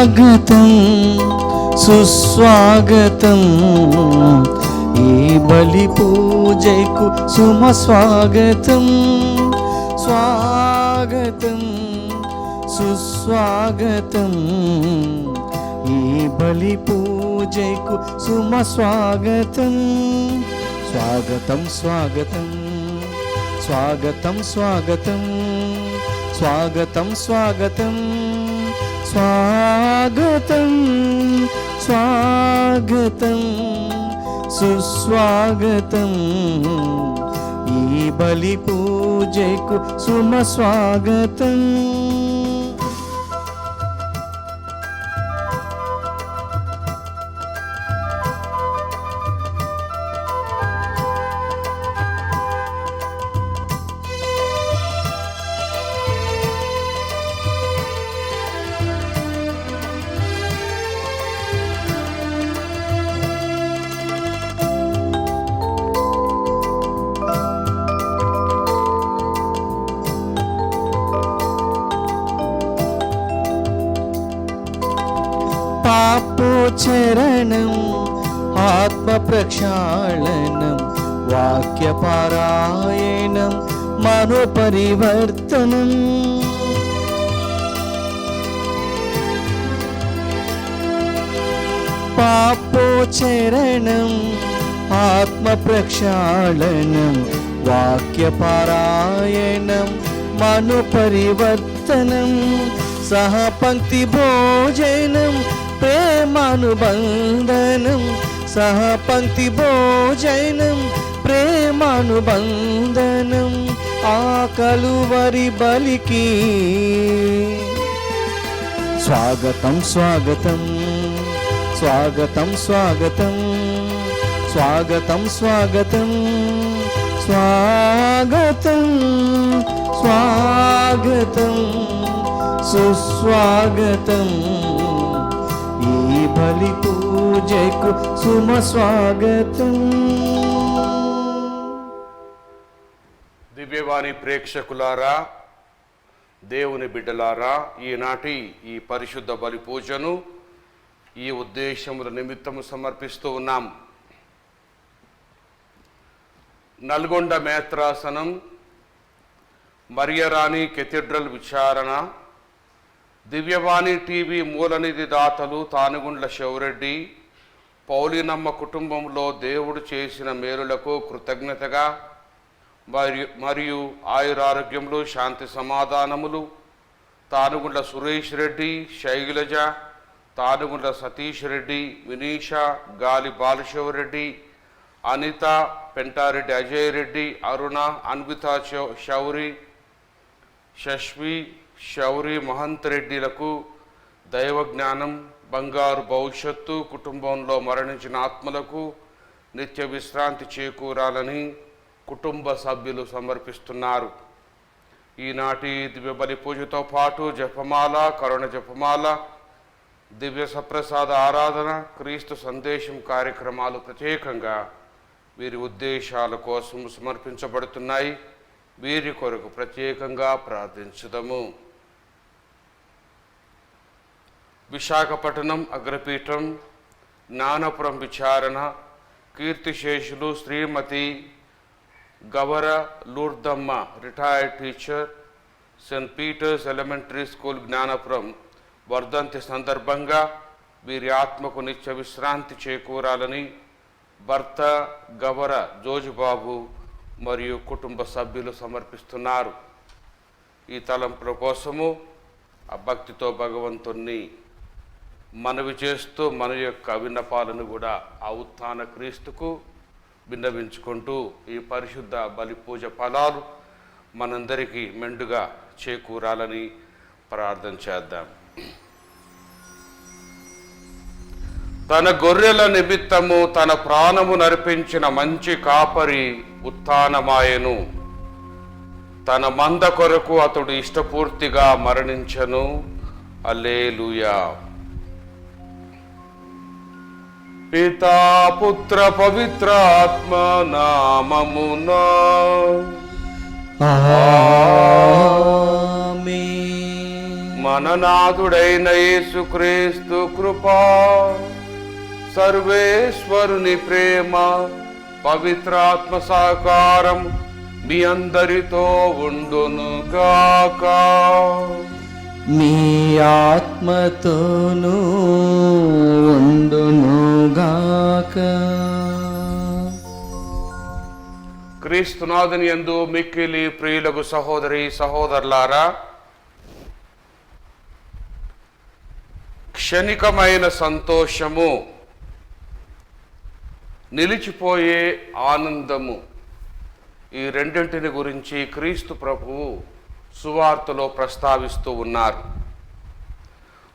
స్వాగతం సుస్వాగతం ఈ బలి పూజకు సుమ స్వాగతం స్వాగతం సుస్వాగతం ఈ బలి పూజకు సుమ స్వాగతం స్వాగతం స్వాగతం స్వాగతం స్వాగతం స్వాగతం స్వాగతం స్వాగతం స్వాగతం సుస్వాగతం ఈ బలి పూజకు సుమ స్వాగతం. పాపోచరణం ఆత్మ ప్రక్షాళనం వాక్యపారాయణం మనోపరివర్తనం పాపోచరణం ఆత్మ ప్రక్షాళనం వాక్యపారాయణం మనోపరివర్తనం సహపంక్తి భోజనం ప్రేమానుబంధనం సహపంక్తి భోజనం ప్రేమానుబంధనం ఆ కలువరి బలికి స్వాగతం స్వాగతం స్వాగతం స్వాగతం స్వాగతం స్వాగతం స్వాగతం స్వాగతం సుస్వాగతం ఈ బలి పూజకు సుమ స్వాగతం. దివ్యవాణి ప్రేక్షకులారా, దేవుని బిడ్డలారా, ఈనాటి ఈ పరిశుద్ధ బలి పూజను ఈ ఉద్దేశముల నిమిత్తము సమర్పిస్తూ ఉన్నాం. నల్గొండ మేత్రాసనం, మరియరాణి కెథీడ్రల్ విచారణ, దివ్యవాణి టీవీ మూలనిధి దాతలు తానుగుండ్ల శివరెడ్డి, పౌలినమ్మ కుటుంబంలో దేవుడు చేసిన మేలులకు కృతజ్ఞతగా మరియు ఆయురారోగ్యములు శాంతి సమాధానములు తానుగుండ్ల సురేష్ రెడ్డి, శైలజ, తానుగుండ్ల సతీష్ రెడ్డి, వినీషా, గాలి బాలశివరెడ్డి, అనిత, పెంటారెడ్డి అజయ్ రెడ్డి, అరుణ, అన్విత శౌరి, శశ్వి, శౌరి, మహంత్ రెడ్డిలకు దైవజ్ఞానం, బంగారు భవిష్యత్తు, కుటుంబంలో మరణించిన ఆత్మలకు నిత్య విశ్రాంతి చేకూరాలని కుటుంబ సభ్యులు సమర్పిస్తున్నారు. ఈనాటి దివ్య బలి పూజతో పాటు జపమాల, కరుణ జపమాల, దివ్య సప్రసాద ఆరాధన, క్రీస్తు సందేశం కార్యక్రమాలు ప్రత్యేకంగా వీరి ఉద్దేశాల కోసం సమర్పించబడుతున్నాయి. వీరి కొరకు ప్రత్యేకంగా ప్రార్థించుదాము. విశాఖపట్నం అగ్రపీఠం జ్ఞానపురం విచారణ కీర్తిశేషులు Srimathi Gavara Lourdamma, retired teacher, Saint Peter's elementary school Gnanapuram వర్ధంతి సందర్భంగా వీరి ఆత్మకు నిత్య విశ్రాంతి చేకూరాలని భర్త గవర జోజుబాబు మరియు కుటుంబ సభ్యులు సమర్పిస్తున్నారు. ఈ తలంపుల కోసము ఆ భక్తితో భగవంతుణ్ణి మనవి చేస్తూ మన యొక్క విన్నపాలను కూడా ఆ ఉత్థాన క్రీస్తుకు విన్నవించుకుంటూ ఈ పరిశుద్ధ బలి పూజ ఫలాలు మనందరికీ మెండుగా చేకూరాలని ప్రార్థన చేద్దాం. తన గొర్రెల నిమిత్తము తన ప్రాణము నర్పించిన మంచి కాపరి ఉత్థానమాయెను. తన మంద కొరకు అతడు ఇష్టపూర్తిగా మరణించెను. హల్లెలూయా. పితా పుత్ర పవిత్రాత్మ నామమునా ఆమేన్. మననాథుడైన యేసుక్రీస్తు కృపా, సర్వేశ్వరుని ప్రేమ, పవిత్రాత్మ సహకారం మీ అందరితో ఉండునుగాక. మీ ఆత్మతోనూ ఉండునుగాక. క్రీస్తునాథుని యందు మిక్కిలి ప్రియులకు సహోదరి సహోదరులారా, క్షణికమైన సంతోషము, నిలిచిపోయే ఆనందము, ఈ రెండింటిని గురించి క్రీస్తు ప్రభువు సువార్తలో ప్రస్తావిస్తూ ఉన్నారు.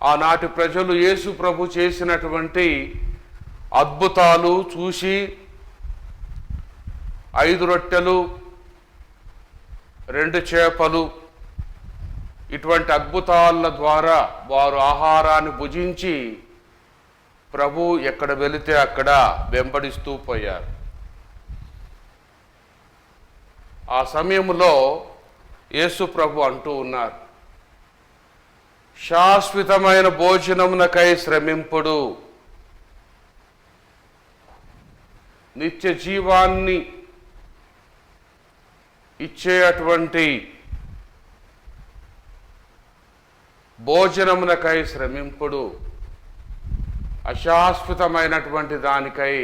ఆనాటి ప్రజలు యేసు ప్రభు చేసినటువంటి అద్భుతాలు చూసి 5 రొట్టెలు 2 చేపలు ఇటువంటి అద్భుతాల ద్వారా వారు ఆహారాన్ని భుజించి ప్రభు ఎక్కడ వెళితే అక్కడ వెంబడిస్తూ పోయారు. ఆ సమయంలో యేసు ప్రభు అంటూ ఉన్నారు, శాశ్వతమైన భోజనమునకై శ్రమింపుడు, నిత్య జీవాన్ని ఇచ్చేటువంటి భోజనమునకై శ్రమింపుడు, అశాశ్వతమైనటువంటి దానికై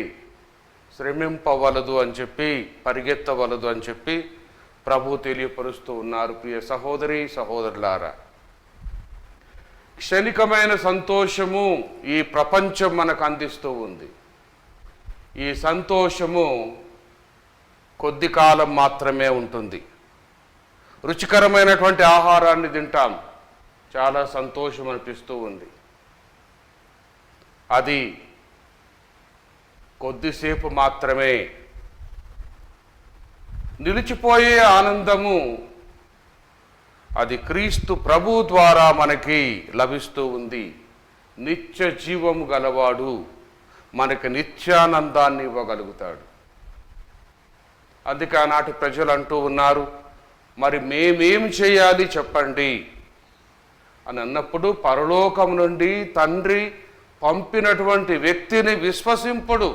శ్రమింపవలదు అని చెప్పి, పరిగెత్తవలదు అని చెప్పి ప్రభు తెలియపరుస్తూ ఉన్నారు. ప్రియ సహోదరి సహోదరులారా, క్షణికమైన సంతోషము ఈ ప్రపంచం మనకు అందిస్తూ ఉంది. ఈ సంతోషము కొద్ది కాలం మాత్రమే ఉంటుంది. రుచికరమైనటువంటి ఆహారాన్ని తింటాం, చాలా సంతోషం అనిపిస్తూ ఉంది. అది కొద్దిసేపు మాత్రమే. నిలిచిపోయే ఆనందము అది క్రీస్తు ప్రభు ద్వారా మనకి లభిస్తూ ఉంది. నిత్య జీవము గలవాడు మనకి నిత్యానందాన్ని ఇవ్వగలుగుతాడు. అందుకే ఆనాటి ప్రజలు అంటూ ఉన్నారు, మరి మేమేం చేయాలి చెప్పండి అని అన్నప్పుడు, పరలోకం నుండి తండ్రి పంపినటువంటి వ్యక్తిని విశ్వసింపుడు,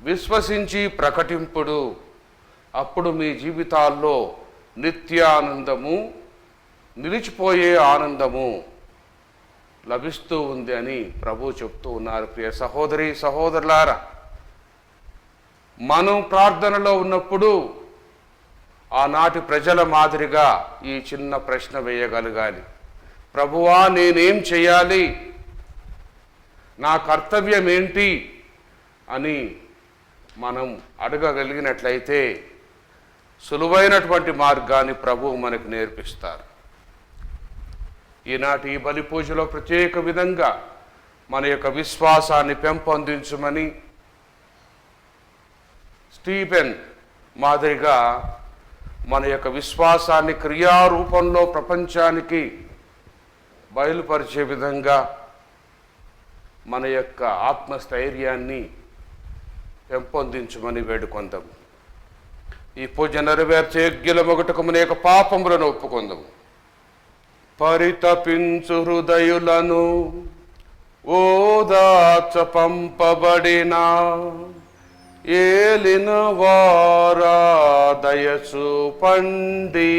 విశ్వసించి ప్రకటింపుడు. అప్పుడు మీ జీవితాల్లో నిత్యానందము, నిలిచిపోయే ఆనందము లభిస్తూ ఉంది అని ప్రభు చెప్తూ ఉన్నారు. ప్రియ సహోదరి సహోదరులారా, మనం ప్రార్థనలో ఉన్నప్పుడు ఆనాటి ప్రజల మాదిరిగా ఈ చిన్న ప్రశ్న వేయగలగాలి. ప్రభువా, నేనేం చేయాలి, నా కర్తవ్యం ఏంటి అని మనం అడగగలిగినట్లయితే సులువైనటువంటి మార్గాన్ని ప్రభువు మనకు నేర్పిస్తారు. ఈనాటి ఈ బలి పూజలో ప్రత్యేక విధంగా మన యొక్క విశ్వాసాన్ని పెంపొందించమని స్టీఫెన్ మాదిరిగా మన యొక్క విశ్వాసాన్ని క్రియారూపంలో ప్రపంచానికి బయలుపరిచే విధంగా మన యొక్క ఆత్మస్థైర్యాన్ని పెంపొందించమని వేడుకొందాము. ఈ పూజ నెరవేర్చే యజ్ఞలమొగటకు మన యొక్క పాపములను ఒప్పుకొందాము. పరితపించు హృదయులను ఓదార్చ పంపబడిన ఏలిన వారా దయచూపండి.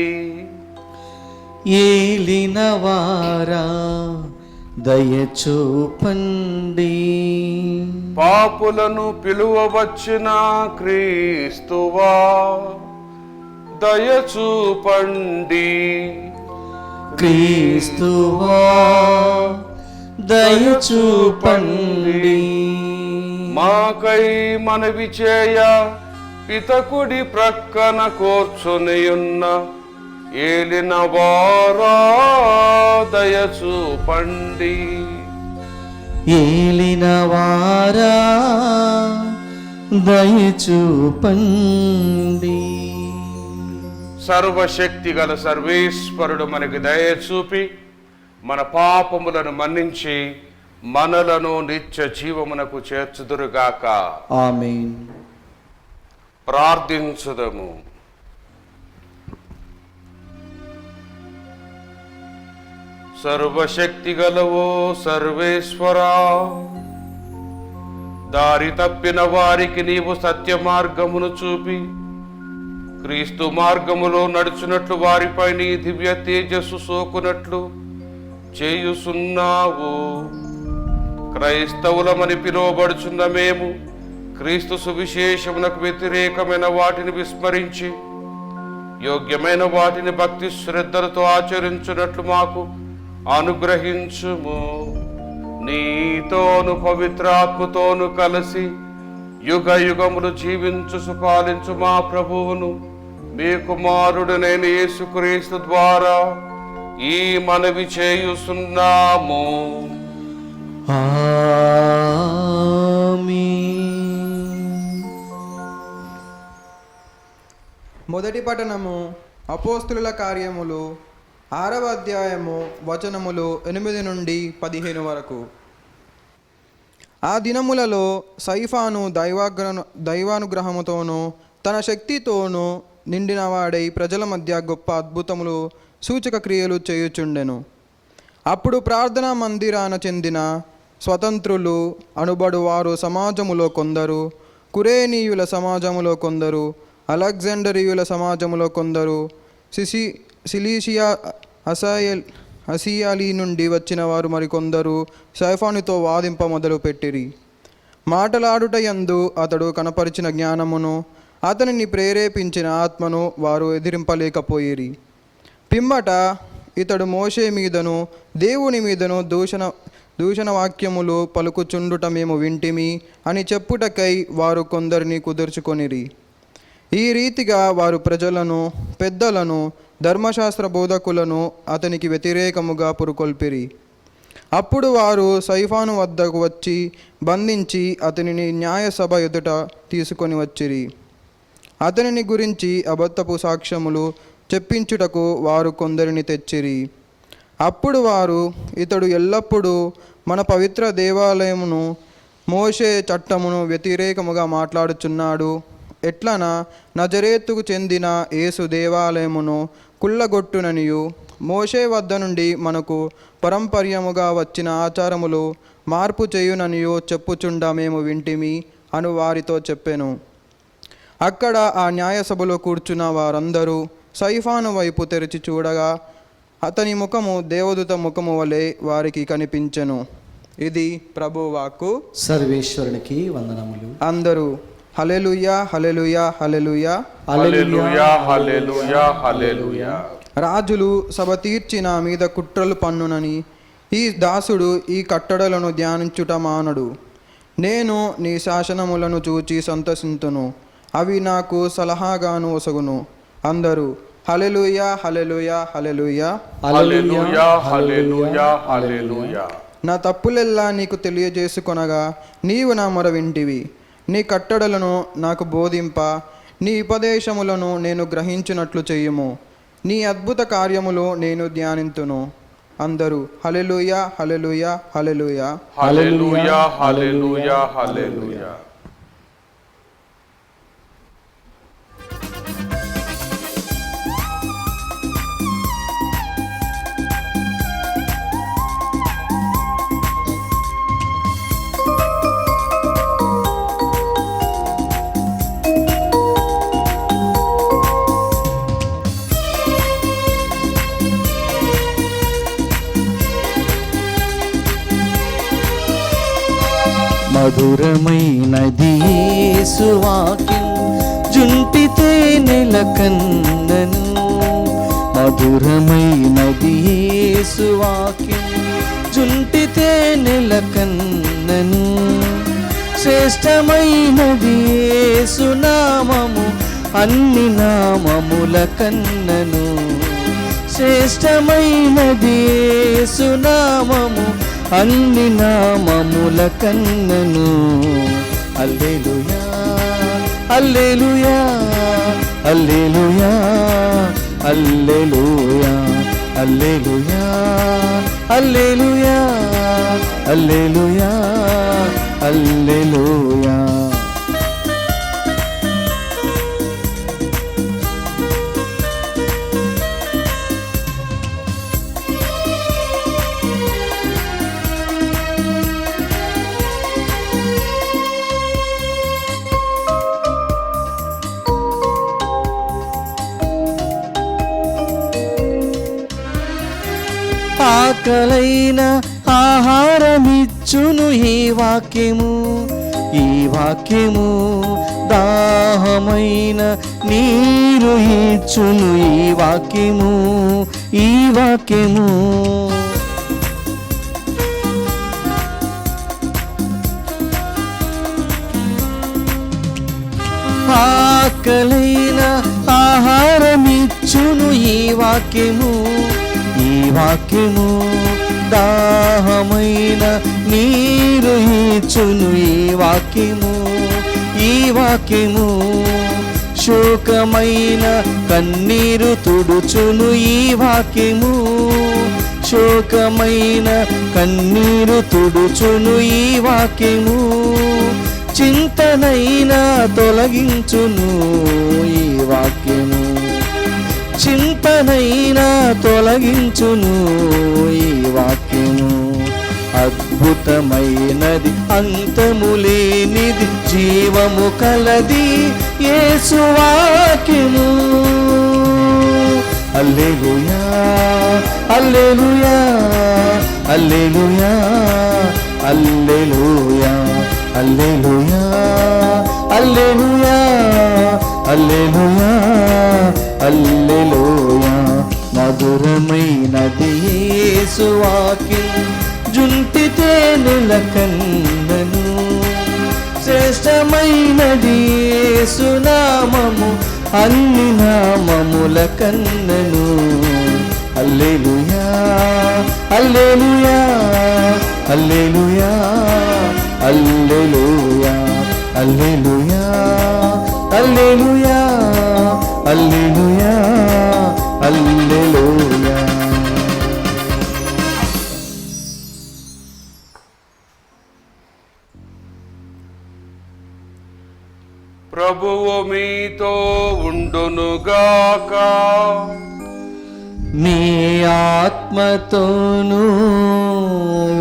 ఏలిన వారా దయచూపండి. పాపులను పిలువవచ్చిన క్రీస్తువా దయచూపండి. క్రీస్తువా దయచూపండి. మాకై మనవి చేయ పితకుడి ప్రక్కన కూర్చునియున్న ఏలిన వారా దయచూపండి. ఏలిన వారా దయచూపండి. సర్వశక్తి గల సర్వేశ్వరుడు మనకి దయచూపి మన పాపములను మన్నించి మనలను నిత్య జీవమునకు చేర్చుదురుగాక. ఆమేన్. ప్రార్థించుదము. సర్వశక్తి గలవో సర్వేశ్వరా, దారి తప్పిన వారికి నీవు సత్య మార్గమును చూపి క్రీస్తు మార్గములో నడుచున్నట్లు వారిపై నీ దివ్య తేజస్సు సోకునట్లు చేయుచున్నావు. క్రైస్తవులమని పిలువబడుచున్న మేము క్రీస్తు సువిశేషమునకు వ్యతిరేకమైన వాటిని విస్మరించి యోగ్యమైన వాటిని భక్తి శ్రద్ధలతో ఆచరించున్నట్లు మాకు అనుగ్రహించుము. నీతోను పవిత్రాత్మతోను కలిసి యుగ యుగములు జీవించు సుపాలించు మా ప్రభువును మీ కుమారుడనైన యేసుక్రీస్తు ద్వారా ఈ మనవి చేయుచున్నాము. ఆమేన్. మొదటి పఠనము అపోస్తుల కార్యములు 6వ అధ్యాయము వచనములు 8 నుండి 15 వరకు. ఆ దినములలో సైఫాను దైవానుగ్రహముతోనూ తన శక్తితోనూ నిండినవాడై ప్రజల మధ్య గొప్ప అద్భుతములు సూచక క్రియలు చేయుచుండెను. అప్పుడు ప్రార్థనా మందిరాన చెందిన స్వతంత్రులు అనుబడు వారు సమాజములో కొందరు, కురేనీయుల సమాజములో కొందరు, అలెగ్జాండరియుల సమాజములో కొందరు, సిలీషియా అసియాలి నుండి వచ్చిన వారు మరికొందరు సైఫానుతో వాదింప మొదలుపెట్టిరి. మాటలాడుట యందు అతడు కనపరిచిన జ్ఞానమును అతనిని ప్రేరేపించిన ఆత్మను వారు ఎదిరింపలేకపోయిరి. పిమ్మట ఇతడు మోషే మీదను దేవుని మీదను దూషణ వాక్యములు పలుకుచుండుట మేము వింటిమి అని చెప్పుటకై వారు కొందరిని కుదుర్చుకొనిరి. ఈ రీతిగా వారు ప్రజలను, పెద్దలను, ధర్మశాస్త్ర బోధకులను అతనికి వ్యతిరేకముగా పురుకొల్పిరి. అప్పుడు వారు సైఫాను వద్దకు వచ్చి బంధించి అతనిని న్యాయసభ ఎదుట తీసుకొని వచ్చిరి. అతనిని గురించి అబద్ధపు సాక్ష్యములు చెప్పించుటకు వారు కొందరిని తెచ్చిరి. అప్పుడు వారు, ఇతడు ఎల్లప్పుడూ మన పవిత్ర దేవాలయమును, మోషే చట్టమును వ్యతిరేకముగా మాట్లాడుచున్నాడు. ఎట్లనా నజరేతుకు చెందిన యేసు దేవాలయమును కుళ్ళగొట్టుననియు, మోషే వద్ద నుండి మనకు పరంపర్యముగా వచ్చిన ఆచారములు మార్పు చేయుననియో చెప్పుచుండ మేము వింటిమి అను వారితో చెప్పెను. అక్కడ ఆ న్యాయసభలో కూర్చున్న వారందరూ సైఫాను వైపు తెరిచి చూడగా అతని ముఖము దేవదూత ముఖము వలె వారికి కనిపించెను. ఇది ప్రభువాక్కు. సర్వేశ్వరునికి వందనములు. అందరూ హల్లెలూయా, హల్లెలూయా, హల్లెలూయా, హల్లెలూయా, హల్లెలూయా, హల్లెలూయా. రాజులు సభ తీర్చి నా మీద కుట్రలు పన్నునని ఈ దాసుడు ఈ కట్టడలను ధ్యానించుట మానడు. నేను నీ శాసనములను చూచి సంతసింతును, అవి నాకు సలహాగాను ఒసగును. అందరూ హల్లెలూయా, హల్లెలూయా, హల్లెలూయా, హల్లెలూయా, హల్లెలూయా, హల్లెలూయా. నా తప్పులెల్లా నీకు తెలియజేసుకొనగా నీవు నా మొర వింటివి. నీ కట్టడలను నాకు బోధింప, నీ ఉపదేశములను నేను గ్రహించినట్లు చెయ్యుము. నీ అద్భుత కార్యములు నేను ధ్యానింతును. అందరూ హల్లెలూయా, హల్లెలూయా, హల్లెలూయా, హల్లెలూయా, హల్లెలూయా, హల్లెలూయా. మధురమైనది యేసు వాక్యం జుంటితే నెలకన్నను. మధురమైనది యేసు వాక్యం జుంటితే నెలకన్నను. శ్రేష్టమైనది యేసు నామము అన్ని నామముల కన్నను. శ్రేష్టమైనది యేసు నామము అన్ని నామముల కన్నను. హల్లెలూయా, హల్లెలూయా, హల్లెలూయా, హల్లెలూయా, హల్లెలూయా, హల్లెలూయా, హల్లెలూయా, హల్లెలూయా. ఆకలైన ఆహారమిచ్చును ఈ వాక్యము, ఈ వాక్యము దాహమైన నీరు ఇచ్చును ఈ వాక్యము, ఈ వాక్యము. ఆకలైన ఆహారమిచ్చును ఈ వాక్యము, ఈ వాక్యము దాహమైన నీరు ఇచ్చును ఈ వాక్యము, ఈ వాక్యము. శోకమైన కన్నీరు తుడుచును ఈ వాక్యము, శోకమైన కన్నీరు తుడుచును ఈ వాక్యము. చింతనైనా తొలగించును ఈ వాక్యము, చింతనైనా తొలగించును ఈ వాక్యము. అద్భుతమైనది అంతము లేనిది జీవము కలది యేసు వాక్యము. హల్లెలూయా హల్లెలూయా హల్లెలూయా హల్లెలూయా హల్లెలూయా హల్లెలూయా హల్లెలూయా హల్లెలూయా. మధురమైనది యేసు వాక్యం జుంటి తేనెల కన్నను, శ్రేష్టమైనది యేసు నామము అన్ని నామముల కన్నను. హల్లెలూయా హల్లెలూయా హల్లెలూయా హల్లెలూయా హల్లెలూయా హల్లెలూయా హల్లెలూయా హల్లెలూయా. ప్రభువు మీతో ఉండునుగాక. మీ ఆత్మతోనూ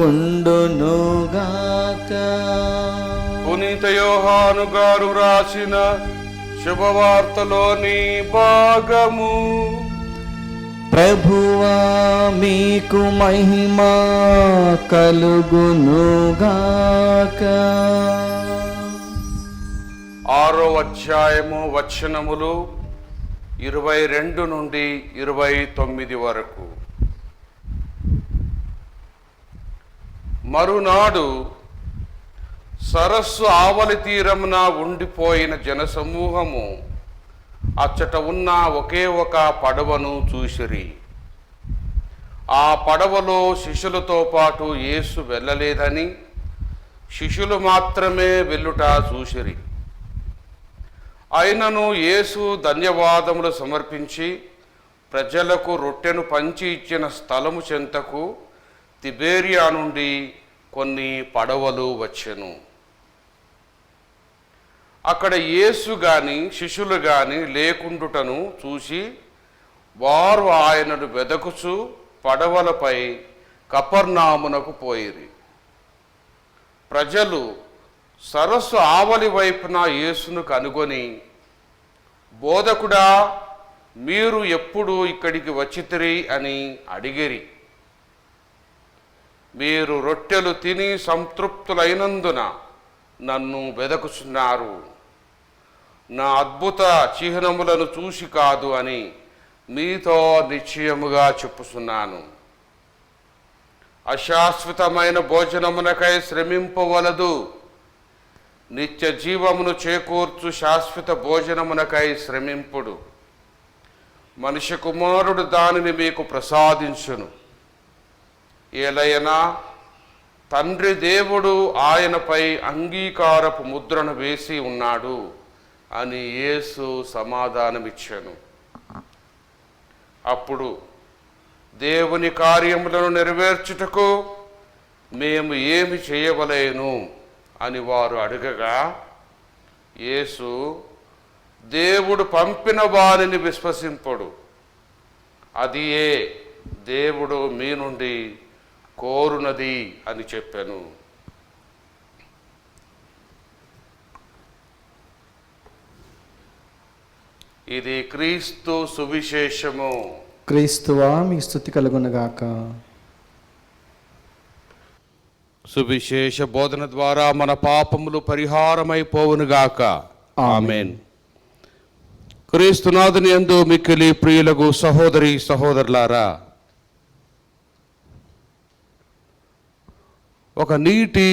ఉండునుగాక. పునీత యోహాను గారు రాసిన శుభవార్తలోని భాగము. ప్రభువా మీకు మహిమ కలుగునుగాక. 6వ అధ్యాయము వచనములు 22 నుండి 29 వరకు. మరునాడు సరస్సు ఆవలి తీరమున ఉండిపోయిన జనసమూహము అచ్చట ఉన్న ఒకే ఒక పడవను చూసిరి. ఆ పడవలో శిష్యులతో పాటు యేసు వెళ్ళలేదని, శిష్యులు మాత్రమే వెళ్ళుట చూసిరి. అయినను యేసు ధన్యవాదములు సమర్పించి ప్రజలకు రొట్టెను పంచి ఇచ్చిన స్థలము చెంతకు తిబేరియా నుండి కొన్ని పడవలు వచ్చెను. అక్కడ యేసు గాని శిష్యులు గాని లేకుండుటను చూసి వారు ఆయనను వెదకుచు పడవలపై కపర్నామునకు పోయిరి. ప్రజలు సరస్సు ఆవలి వైపున యేసును కనుగొని, బోధకుడా, మీరు ఎప్పుడు ఇక్కడికి వచ్చితిరి అని అడిగిరి. మీరు రొట్టెలు తిని సంతృప్తులైనందున నన్ను వెదకుచున్నారు, నా అద్భుత చిహ్నములను చూసి కాదు అని మీతో నిశ్చయముగా చెప్పుచున్నాను. అశాశ్వతమైన భోజనమునకై శ్రమింపవలదు, నిత్య జీవమును చేకూర్చు శాశ్వత భోజనమునకై శ్రమింపుడు. మనిషి కుమారుడు దానిని మీకు ప్రసాదించును. ఏలయనా తండ్రి దేవుడు ఆయనపై అంగీకారపు ముద్రను వేసి ఉన్నాడు అని యేసు సమాధానమిచ్చెను. అప్పుడు దేవుని కార్యములను నెరవేర్చుటకు మేము ఏమి చేయవలేను అని వారు అడగగా, యేసు, దేవుడు పంపిన వారిని విశ్వసింపుడు, అది ఏ దేవుడు మీ నుండి కోరునది అని చెప్పాను. ఇది క్రీస్తు సువిశేషము. క్రీస్తువా మీకు స్తుతి కలుగునగాక. సువిశేష బోధన ద్వారా మన పాపములు పరిహారమైపోవునుగాక. ఆమేన్. క్రీస్తునాథుని యందు మిక్కిలి ప్రియులకు సహోదరి సహోదరులారా, ఒక నీటి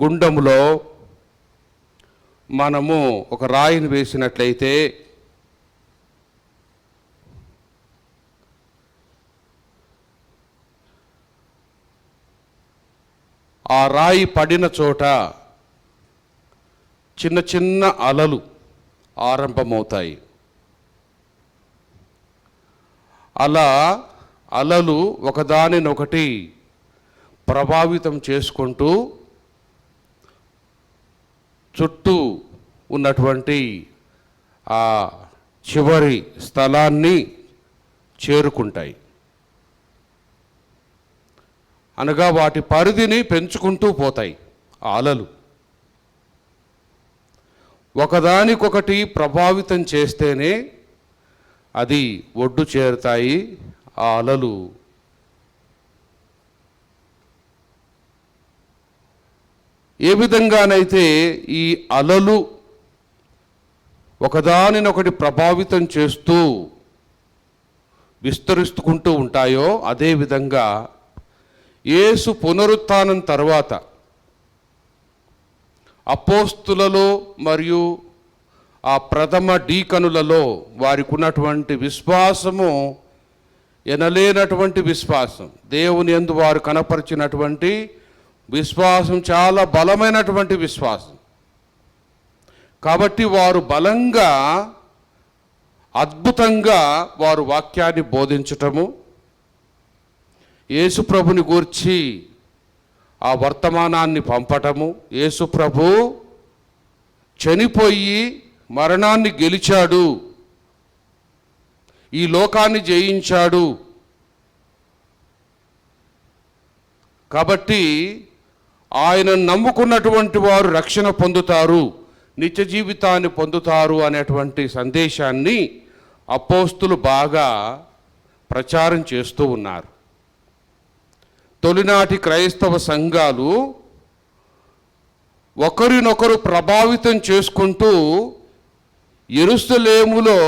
గుండములో మనము ఒక రాయిని వేసినట్లయితే ఆ రాయి పడిన చోట చిన్న చిన్న అలలు ఆరంభమవుతాయి. అలా అలలు ఒకదానినొకటి ప్రభావితం చేసుకుంటూ చుట్టూ ఉన్నటువంటి ఆ చివరి స్థలాన్ని చేరుకుంటాయి. అనగా వాటి పరిధిని పెంచుకుంటూ పోతాయి. ఆ అలలు ఒకదానికొకటి ప్రభావితం చేస్తేనే అది ఒడ్డు చేరుతాయి. ఆ అలలు ఏ విధంగానైతే ఈ అలలు ఒకదానినొకటి ప్రభావితం చేస్తూ విస్తరిస్తుకుంటూ ఉంటాయో, అదేవిధంగా యేసు పునరుత్థానం తర్వాత అపోస్తులలో మరియు ఆ ప్రథమ డీకనులలో వారికి ఉన్నటువంటి విశ్వాసము ఎనలేనటువంటి విశ్వాసం, దేవుని యందు వారు కనపరిచినటువంటి విశ్వాసం చాలా బలమైనటువంటి విశ్వాసం. కాబట్టి వారు బలంగా అద్భుతంగా వారు వాక్యాన్ని బోధించటము, యేసు ప్రభుని గూర్చి ఆ వర్తమానాన్ని పంపటము, యేసు ప్రభు చనిపోయి మరణాన్ని గెలిచాడు, ఈ లోకాన్ని జయించాడు, కాబట్టి ఆయన నమ్ముకున్నటువంటి వారు రక్షణ పొందుతారు, నిత్య జీవితాన్ని పొందుతారు అనేటువంటి సందేశాన్ని అపోస్తులు బాగా ప్రచారం చేస్తూ ఉన్నారు. తొలినాటి క్రైస్తవ సంఘాలు ఒకరినొకరు ప్రభావితం చేసుకుంటూ యెరూషలేములో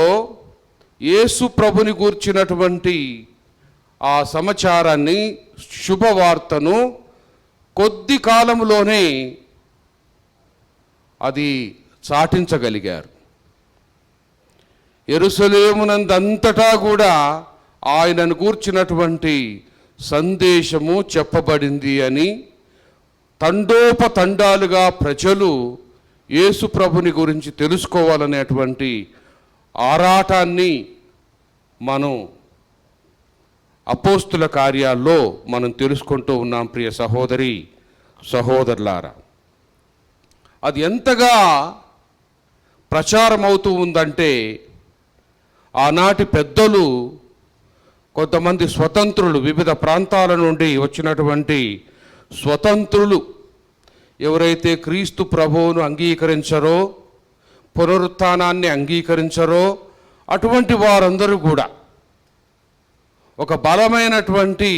యేసు ప్రభుని గూర్చినటువంటి ఆ సమాచారాన్ని, శుభవార్తను కొద్ది కాలంలోనే అది చాటించగలిగారు. యెరూషలేమునందంతటా కూడా ఆయనను గూర్చినటువంటి సందేశము చెప్పబడింది అని తండోపతండాలుగా ప్రజలు యేసు ప్రభుని గురించి తెలుసుకోవాలనేటువంటి ఆరాటాన్ని మనం అపోస్తుల కార్యాల్లో మనం తెలుసుకుంటూ ఉన్నాం. ప్రియ సహోదరి సహోదరులారా, అది ఎంతగా ప్రచారం అవుతూ ఉందంటే, ఆనాటి పెద్దలు, కొంతమంది స్వతంత్రులు, వివిధ ప్రాంతాల నుండి వచ్చినటువంటి స్వతంత్రులు ఎవరైతే క్రీస్తు ప్రభువును అంగీకరించరో, పునరుత్థానాన్ని అంగీకరించరో, అటువంటి వారందరూ కూడా ఒక బలమైనటువంటి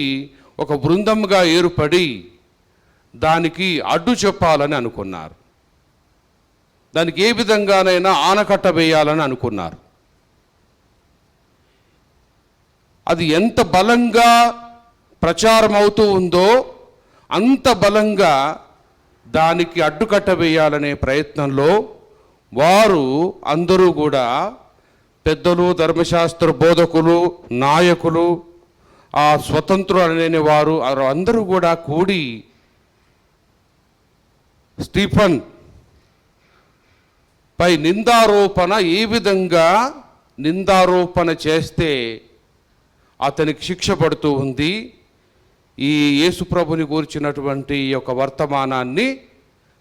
ఒక బృందంగా ఏర్పడి దానికి అడ్డు చెప్పాలని అనుకున్నారు. దానికి ఏ విధంగానైనా ఆనకట్ట వేయాలని అనుకున్నారు. అది ఎంత బలంగా ప్రచారం అవుతూ ఉందో అంత బలంగా దానికి అడ్డుకట్ట వేయాలనే ప్రయత్నంలో వారు అందరూ కూడా పెద్దలు, ధర్మశాస్త్ర బోధకులు, నాయకులు, ఆ స్వతంత్రులు అనే వారు అందరూ కూడా కూడి స్టీఫన్ పై నిందారోపణ, ఏ విధంగా నిందారోపణ చేస్తే అతనికి శిక్ష పడుతూ ఉంది, ఈ యేసు ప్రభుని గూర్చినటువంటి ఈ యొక్క వర్తమానాన్ని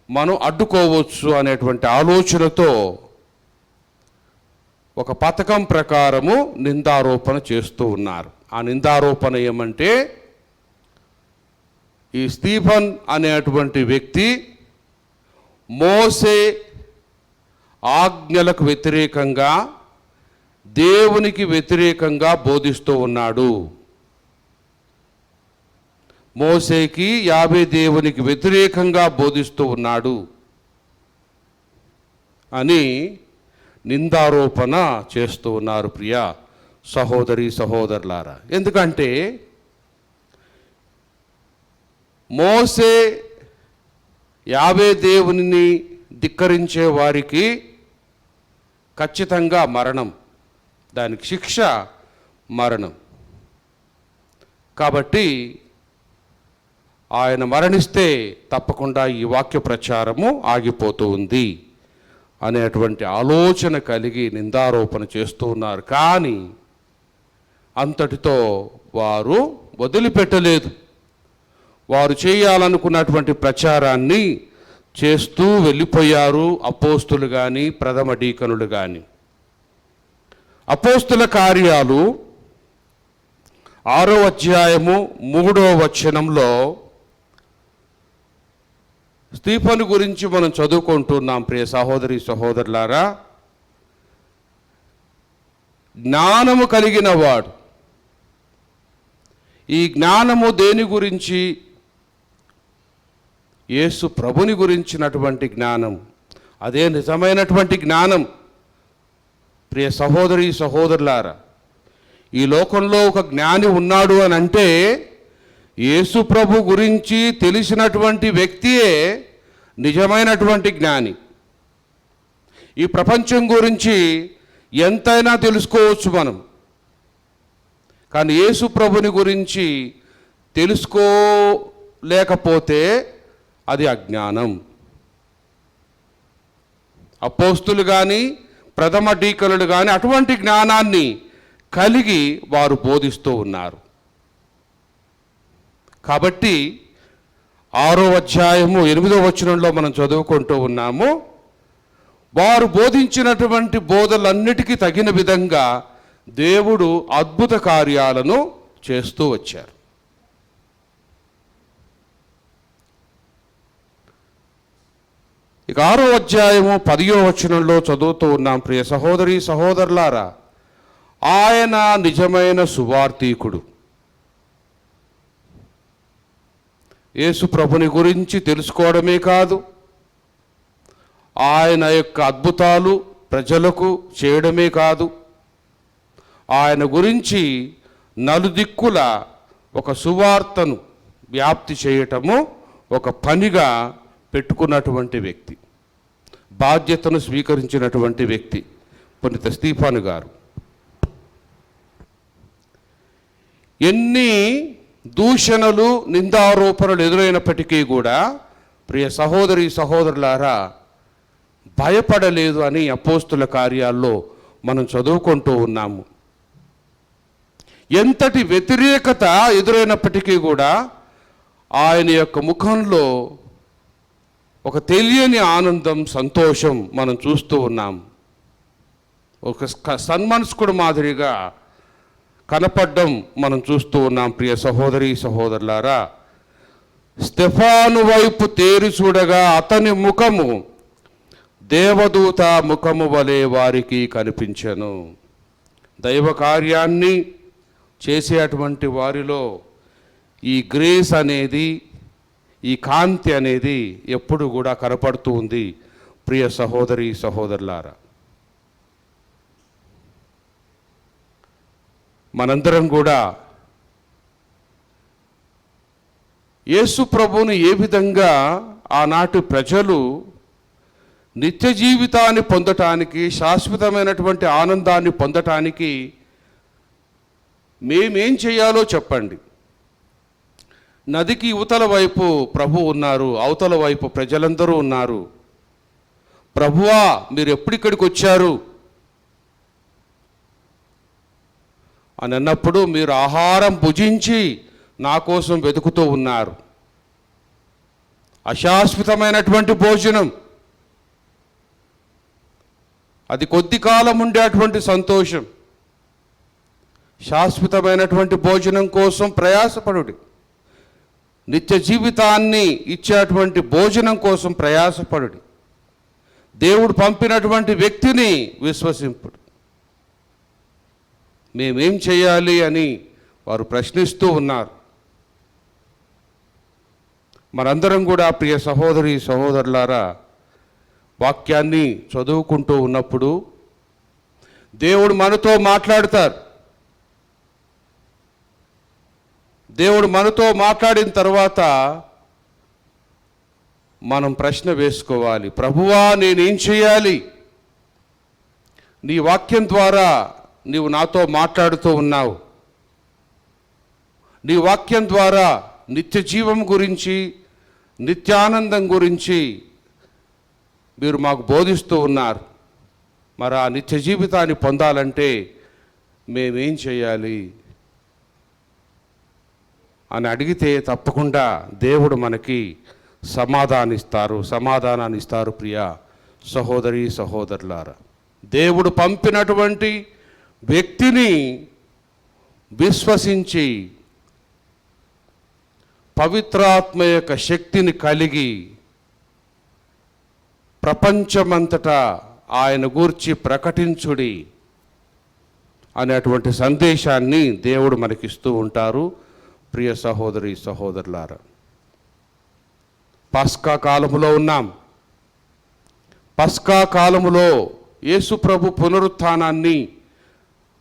మనం అడ్డుకోవచ్చు అనేటువంటి ఆలోచనతో ఒక పథకం ప్రకారము నిందారోపణ చేస్తూ ఉన్నారు. ఆ నిందారోపణ ఏమంటే, ఈ స్టీఫన్ అనేటువంటి వ్యక్తి మోసే ఆజ్ఞలకు వ్యతిరేకంగా, దేవునికి వ్యతిరేకంగా బోధిస్తూ ఉన్నాడు. మోసేకి యావే దేవునికి వ్యతిరేకంగా బోధిస్తూ ఉన్నాడు అని నిందారోపణ చేస్తూ ఉన్నారు ప్రియ సహోదరి సహోదరులారా. ఎందుకంటే మోసే యావే దేవుని ధిక్కరించే వారికి ఖచ్చితంగా మరణం, దానికి శిక్ష మరణం. కాబట్టి ఆయన మరణిస్తే తప్పకుండా ఈ వాక్య ప్రచారము ఆగిపోతూ ఉంది అనేటువంటి ఆలోచన కలిగి నిందారోపణ చేస్తూ ఉన్నారు. కానీ అంతటితో వారు వదిలిపెట్టలేదు. వారు చేయాలనుకున్నటువంటి ప్రచారాన్ని చేస్తూ వెళ్ళిపోయారు. అపోస్తులు కానీ ప్రథమ డీకనులు కానీ. అపోస్తుల కార్యాలు 6వ అధ్యాయము 3వ వచనంలో స్తీఫను గురించి మనం చదువుకుంటున్నాం ప్రియ సహోదరి సహోదరులారా. జ్ఞానము కలిగిన వాడు. ఈ జ్ఞానము దేని గురించి? యేసు ప్రభుని గురించినటువంటి జ్ఞానం. అదే నిజమైనటువంటి జ్ఞానం ప్రియ సహోదరి సహోదరులారా. ఈ లోకంలో ఒక జ్ఞాని ఉన్నాడు అని అంటే యేసు ప్రభు గురించి తెలిసినటువంటి వ్యక్తియే నిజమైనటువంటి జ్ఞాని. ఈ ప్రపంచం గురించి ఎంతైనా తెలుసుకోవచ్చు మనం, కానీ యేసు ప్రభుని గురించి తెలుసుకోలేకపోతే అది అజ్ఞానం. అపోస్తులు కానీ ప్రథమ డీకనులు కానీ అటువంటి జ్ఞానాన్ని కలిగి వారు బోధిస్తూ ఉన్నారు. కాబట్టి 6వ అధ్యాయము 8వ వచనంలో మనం చదువుకుంటూ ఉన్నాము. వారు బోధించినటువంటి బోధలన్నిటికీ తగిన విధంగా దేవుడు అద్భుత కార్యాలను చేస్తూ వచ్చారు. ఇక 6వ అధ్యాయము 10వ వచనంలో చదువుతూ ఉన్నాం ప్రియ సహోదరి సహోదరులారా. ఆయన నిజమైన సువార్తీకుడు. యేసు ప్రభుని గురించి తెలుసుకోవడమే కాదు, ఆయన యొక్క అద్భుతాలు ప్రజలకు చేయడమే కాదు, ఆయన గురించి నలుదిక్కుల ఒక సువార్తను వ్యాప్తి చేయటము ఒక పనిగా పెట్టుకున్నటువంటి వ్యక్తి, బాధ్యతను స్వీకరించినటువంటి వ్యక్తి పునీత స్తీఫాను గారు. ఎన్ని దూషణలు నిందారోపణలు ఎదురైనప్పటికీ కూడా ప్రియ సహోదరి సహోదరులారా భయపడలేదు అని అపోస్తుల కార్యాల్లో మనం చదువుకుంటూ ఉన్నాము. ఎంతటి వ్యతిరేకత ఎదురైనప్పటికీ కూడా ఆయన యొక్క ముఖంలో ఒక తెలియని ఆనందం, సంతోషం మనం చూస్తూ ఉన్నాం. ఒక సన్మనస్కుడు మాదిరిగా కనపడ్డం మనం చూస్తూ ఉన్నాం ప్రియ సహోదరి సహోదరులారా. స్తెఫాను వైపు తేరి చూడగా అతని ముఖము దేవదూత ముఖము వలె వారికి కనిపించెను. దైవ కార్యాన్ని చేసేటువంటి వారిలో ఈ గ్రేస్ అనేది, ఈ కాంతి అనేది ఎప్పుడు కూడా కనపడుతూ ఉంది ప్రియ సహోదరి సహోదరులారా. మనందరం కూడా యేసు ప్రభువుని ఏ విధంగా ఆనాటి ప్రజలు నిత్య జీవితాన్ని పొందటానికి, శాశ్వతమైనటువంటి ఆనందాన్ని పొందటానికి మేమేం చేయాలో చెప్పండి. నదికి యువతల వైపు ప్రభు ఉన్నారు, అవతల వైపు ప్రజలందరూ ఉన్నారు. ప్రభువా మీరు ఎప్పుడిక్కడికి వచ్చారు అని అన్నప్పుడు మీరు ఆహారం భుజించి నా కోసం వెతుకుతూ ఉన్నారు. అశాశ్వతమైనటువంటి భోజనం, అది కొద్ది కాలం ఉండేటువంటి సంతోషం. శాశ్వతమైనటువంటి భోజనం కోసం ప్రయాసపడుడి. నిత్య జీవితాన్ని ఇచ్చేటువంటి భోజనం కోసం ప్రయాసపడుడి. దేవుడు పంపినటువంటి వ్యక్తిని విశ్వసింపుడు. మేమేం చేయాలి అని వారు ప్రశ్నిస్తూ ఉన్నారు. మనందరం కూడా ప్రియ సహోదరి సహోదరులారా వాక్యాన్ని చదువుకుంటూ ఉన్నప్పుడు దేవుడు మనతో మాట్లాడతారు. దేవుడు మనతో మాట్లాడిన తర్వాత మనం ప్రశ్న వేసుకోవాలి, ప్రభువా నేనేం చేయాలి? నీ వాక్యం ద్వారా నీవు నాతో మాట్లాడుతూ ఉన్నావు. నీ వాక్యం ద్వారా నిత్య జీవం గురించి, నిత్యానందం గురించి మీరు మాకు బోధిస్తూ ఉన్నారు. మరి ఆ నిత్య జీవితాన్ని పొందాలంటే మేమేం చేయాలి అని అడిగితే తప్పకుండా దేవుడు మనకి సమాధానాన్ని ఇస్తారు. ప్రియ సహోదరి సహోదరులారా, దేవుడు పంపినటువంటి వ్యక్తిని విశ్వసించి పవిత్రాత్మ యొక్క శక్తిని కలిగి ప్రపంచమంతటా ఆయన గూర్చి ప్రకటించుడి అనేటువంటి సందేశాన్ని దేవుడు మనకిస్తూ ఉంటారు. ప్రియ సహోదరి సహోదరులారా, పస్కా కాలములో ఉన్నాం. పస్కా కాలములో యేసు ప్రభు పునరుత్థానాన్ని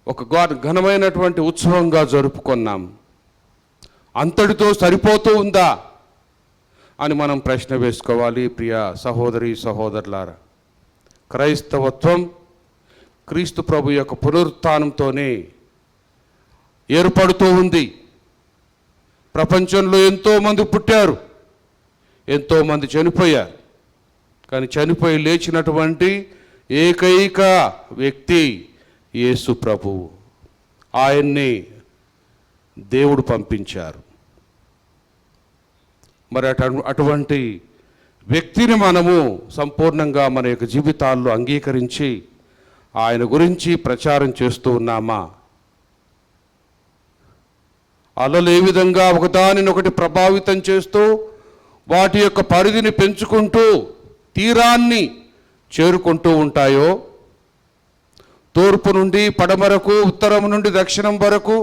ఒక ఘనమైనటువంటి ఉత్సవంగా జరుపుకున్నాం. అంతటితో సరిపోతూ ఉందా అని మనం ప్రశ్న వేసుకోవాలి. ప్రియ సహోదరి సహోదరులారా, క్రైస్తవత్వం క్రీస్తు ప్రభు యొక్క పునరుత్థానంతోనే ఏర్పడుతూ ఉంది. ప్రపంచంలో ఎంతోమంది పుట్టారు, ఎంతోమంది చనిపోయారు, కానీ చనిపోయి లేచినటువంటి ఏకైక వ్యక్తి యేసు ప్రభువు. ఆయన్ని దేవుడు పంపించారు. మరి అటువంటి వ్యక్తిని మనము సంపూర్ణంగా మన యొక్క జీవితాల్లో అంగీకరించి ఆయన గురించి ప్రచారం చేస్తూ ఉన్నామా? అలలు ఏ విధంగా ఒకదానినొకటి ప్రభావితం చేస్తూ వాటి యొక్క పరిధిని పెంచుకుంటూ తీరాన్ని చేరుకుంటూ ఉంటాయో, తూర్పు నుండి పడమరకు, ఉత్తరం నుండి దక్షిణం వరకు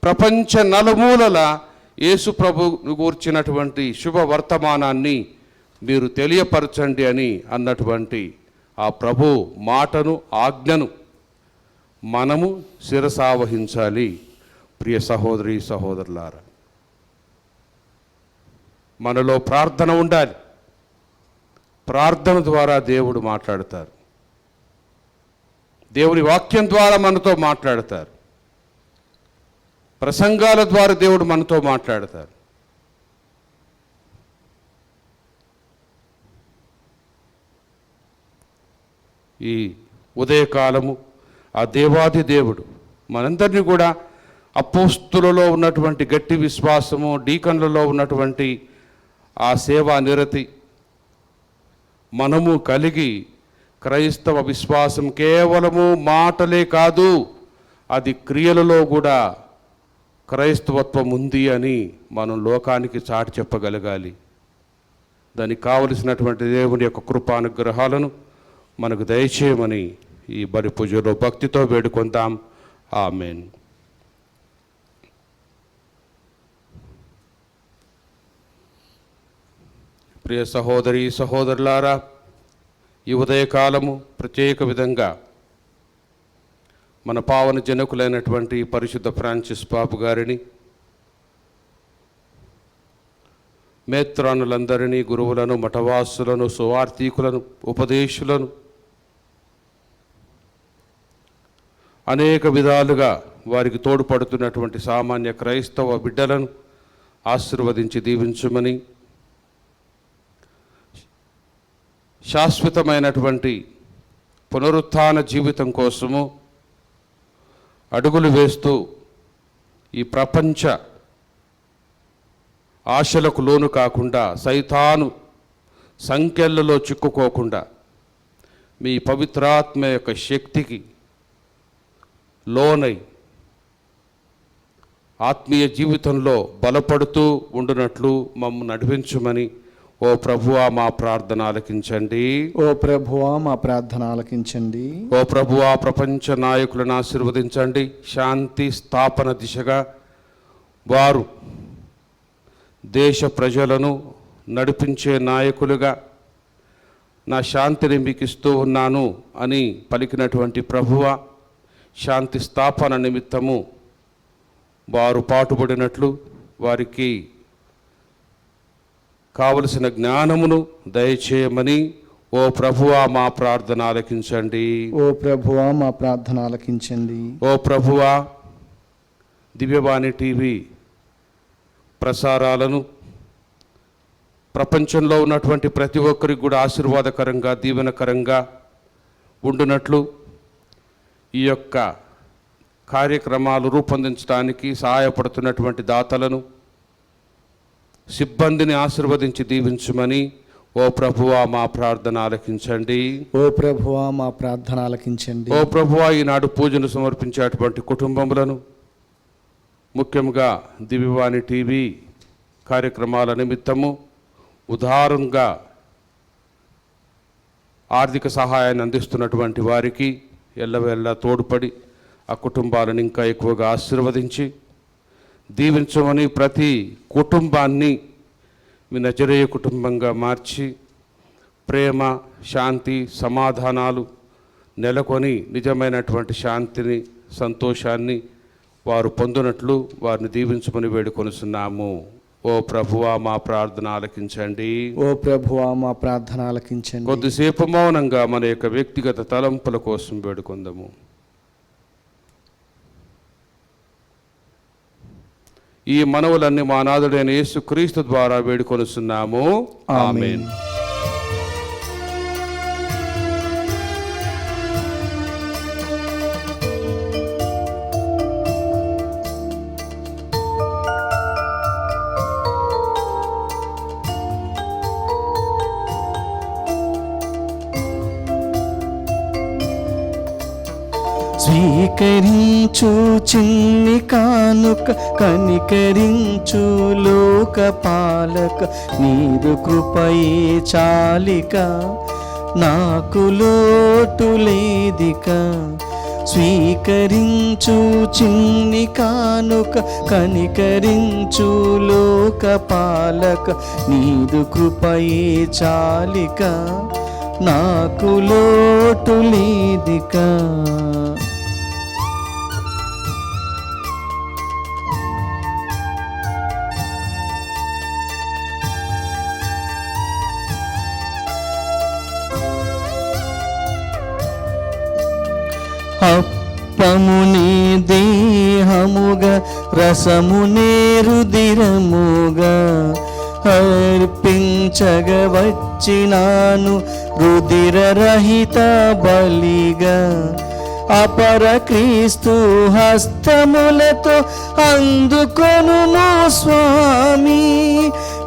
ప్రపంచ నలుమూలల యేసు ప్రభువును గూర్చినటువంటి శుభవర్తమానాన్ని మీరు తెలియపరచండి అని అన్నటువంటి ఆ ప్రభు మాటను, ఆజ్ఞను మనము శిరసావహించాలి. ప్రియ సహోదరి సహోదరులారా, మనలో ప్రార్థన ఉండాలి. ప్రార్థన ద్వారా దేవుడు మాట్లాడతారు. దేవుని వాక్యం ద్వారా మనతో మాట్లాడతారు. ప్రసంగాల ద్వారా దేవుడు మనతో మాట్లాడతారు. ఈ ఉదయకాలము ఆ దేవాది దేవుడు మనందరినీ కూడా అపోస్తులలో ఉన్నటువంటి గట్టి విశ్వాసము, డీకన్లలో ఉన్నటువంటి ఆ సేవా నిరతి మనము కలిగి క్రైస్తవ విశ్వాసం కేవలము మాటలే కాదు, అది క్రియలలో కూడా క్రైస్తవత్వం ఉంది అని మనం లోకానికి చాటి చెప్పగలగాలి. దానికి కావలసినటువంటి దేవుని యొక్క కృపానుగ్రహాలను మనకు దయచేయమని ఈ బలి పూజలో భక్తితో వేడుకొందాం. ఆమేన్. ప్రియ సహోదరి సహోదరులారా, ఈ ఉదయకాలము ప్రత్యేక విధంగా మన పావన జనకులైనటువంటి పరిశుద్ధ ఫ్రాన్సిస్ పాపు గారిని, మేత్రానులందరినీ, గురువులను, మఠవాసులను, సువార్థికులను, ఉపదేశులను అనేక విధాలుగా వారికి తోడ్పడుతున్నటువంటి సామాన్య క్రైస్తవ బిడ్డలను ఆశీర్వదించి దీవించమని, శాశ్వతమైనటువంటి పునరుత్థాన జీవితం కోసము అడుగులు వేస్తూ ఈ ప్రపంచ ఆశలకు లోను కాకుండా, సైతాను సంకెళ్ళలో చిక్కుకోకుండా మీ పవిత్రాత్మ యొక్క శక్తికి లోనై ఆత్మీయ జీవితంలో బలపడుతూ ఉండునట్లు మమ్ము నడిపించుమని ఓ ప్రభువా మా ప్రార్థన ఆలకించండి. ఓ ప్రభువా మా ప్రార్థన ఆలకించండి. ఓ ప్రభువా ప్రపంచ నాయకులను ఆశీర్వదించండి. శాంతి స్థాపన దిశగా వారు దేశ ప్రజలను, నడిపించే నాయకులుగా నా శాంతిని మీకు ఇస్తూ ఉన్నాను అని పలికినటువంటి ప్రభువా, శాంతి స్థాపన నిమిత్తము వారు పాటుపడినట్లు వారికి కావలసిన జ్ఞానమును దయచేయమని ఓ ప్రభువా మా ప్రార్థన ఆలకించండి. ఓ ప్రభువా మా ప్రార్థన ఆలకించండి. ఓ ప్రభువా, దివ్యవాణి టీవీ ప్రసారాలను ప్రపంచంలో ఉన్నటువంటి ప్రతి ఒక్కరికి కూడా ఆశీర్వాదకరంగా, దీవెనకరంగా ఉండునట్లు ఈ యొక్క కార్యక్రమాలు రూపొందించడానికి సహాయపడుతున్నటువంటి దాతలను, సిబ్బందిని ఆశీర్వదించి దీవించమని ఓ ప్రభువా మా ప్రార్థన ఆలకించండి. ఓ ప్రభువా మా ప్రార్థన ఆలకించండి. ఓ ప్రభువా, ఈనాడు పూజను సమర్పించేటువంటి కుటుంబములను, ముఖ్యంగా దివ్యవాణి టీవీ కార్యక్రమాల నిమిత్తము ఉదారంగా ఆర్థిక సహాయాన్ని అందిస్తున్నటువంటి వారికి ఎల్లవేళ తోడ్పడి ఆ కుటుంబాలను ఇంకా ఎక్కువగా ఆశీర్వదించి దీవించమని, ప్రతి కుటుంబాన్ని మీ నజరేయ కుటుంబంగా మార్చి ప్రేమ, శాంతి, సమాధానాలు నెలకొని నిజమైనటువంటి శాంతిని, సంతోషాన్ని వారు పొందినట్లు వారిని దీవించమని వేడుకొనుచున్నాము. ఓ ప్రభువా మా ప్రార్థన ఆలకించండి. ఓ ప్రభువా మా ప్రార్థన ఆలకించండి. కొద్దిసేపు మౌనంగా మన యొక్క వ్యక్తిగత తలంపుల కోసం వేడుకొందాము. ఈ మనవులన్నీ మా నాథుడైన యేసుక్రీస్తు ద్వారా వేడుకొనుచున్నాము. ఆమేన్. స్వీకరించు చిన్ని కానుక, కనికరించు లోకపాలక, నీదు కృపయే చాలిక, నాకు లోటు లేదిక. స్వీకరించు చిన్ని కానుక, కనికరించు లోకపాలక, నీదు కృపయే చాలిక, నాకు లోటు లేదిక. అప్పమునే దేహముగా, రసమునే రుదిరముగా, అర్పించగ వచ్చినాను రుదిరరహిత బలిగా. అపర క్రీస్తు హస్తములతో అందుకొనుము స్వామి,